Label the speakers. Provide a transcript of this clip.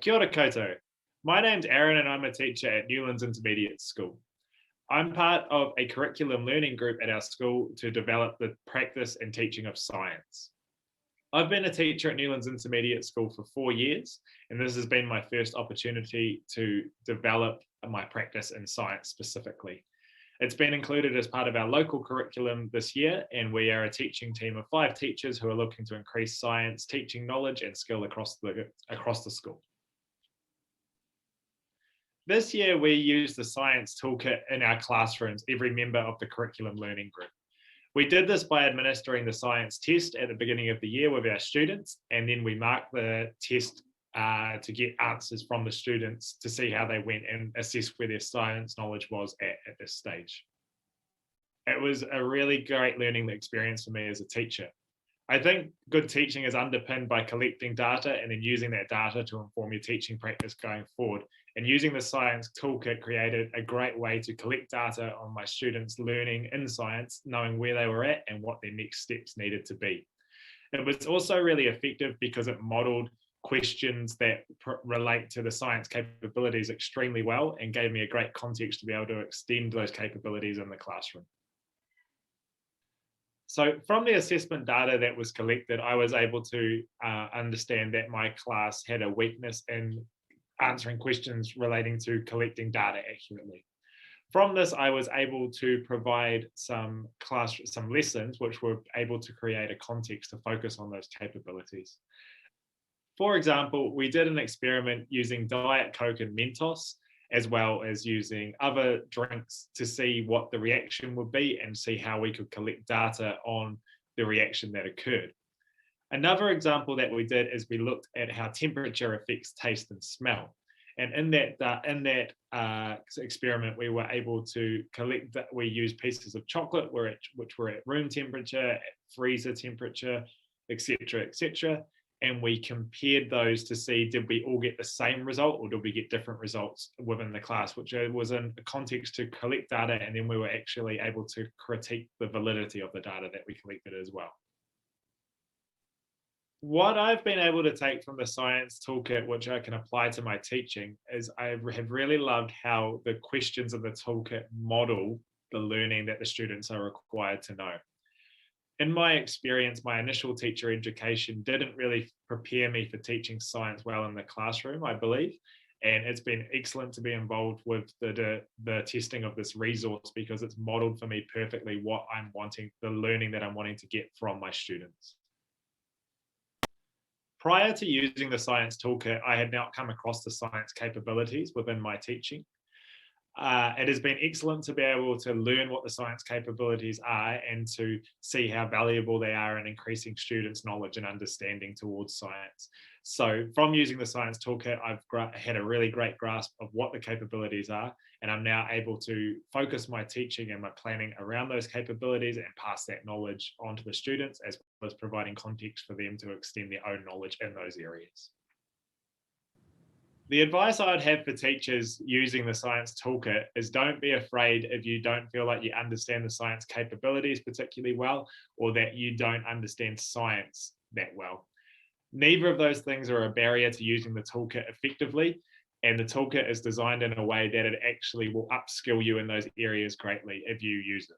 Speaker 1: Kia ora koutou. My name's Aaron and I'm a teacher at Newlands Intermediate School. I'm part of a curriculum learning group at our school to develop the practice and teaching of science. I've been a teacher at Newlands Intermediate School for 4 years, and this has been my first opportunity to develop my practice in science specifically. It's been included as part of our local curriculum this year, and we are a teaching team of 5 teachers who are looking to increase science teaching knowledge and skill across the school. This year, we used the science toolkit in our classrooms, every member of the curriculum learning group. We did this by administering the science test at the beginning of the year with our students, and then we marked the test to get answers from the students to see how they went and assess where their science knowledge was at this stage. It was a really great learning experience for me as a teacher. I think good teaching is underpinned by collecting data and then using that data to inform your teaching practice going forward. And using the science toolkit created a great way to collect data on my students' learning in science, knowing where they were at and what their next steps needed to be. It was also really effective because it modeled questions that relate to the science capabilities extremely well and gave me a great context to be able to extend those capabilities in the classroom. So from the assessment data that was collected, I was able to understand that my class had a weakness in answering questions relating to collecting data accurately. From this, I was able to provide some lessons which were able to create a context to focus on those capabilities. For example, we did an experiment using Diet Coke and Mentos, as well as using other drinks to see what the reaction would be and see how we could collect data on the reaction that occurred. Another example that we did is we looked at how temperature affects taste and smell. And in that experiment, we were able to collect that. We used pieces of chocolate which were at room temperature, at freezer temperature, etc. And we compared those to see, did we all get the same result or did we get different results within the class, which was in a context to collect data, and then we were actually able to critique the validity of the data that we collected as well. What I've been able to take from the science toolkit, which I can apply to my teaching, is I have really loved how the questions of the toolkit model the learning that the students are required to know. In my experience, my initial teacher education didn't really prepare me for teaching science well in the classroom, I believe. And it's been excellent to be involved with the testing of this resource because it's modeled for me perfectly what I'm wanting, the learning that I'm wanting to get from my students. Prior to using the science toolkit, I had not come across the science capabilities within my teaching. It has been excellent to be able to learn what the science capabilities are and to see how valuable they are in increasing students' knowledge and understanding towards science. So from using the science toolkit, I've had a really great grasp of what the capabilities are, and I'm now able to focus my teaching and my planning around those capabilities and pass that knowledge on to the students, as well as providing context for them to extend their own knowledge in those areas. The advice I'd have for teachers using the science toolkit is don't be afraid if you don't feel like you understand the science capabilities particularly well, or that you don't understand science that well. Neither of those things are a barrier to using the toolkit effectively, and the toolkit is designed in a way that it actually will upskill you in those areas greatly if you use it.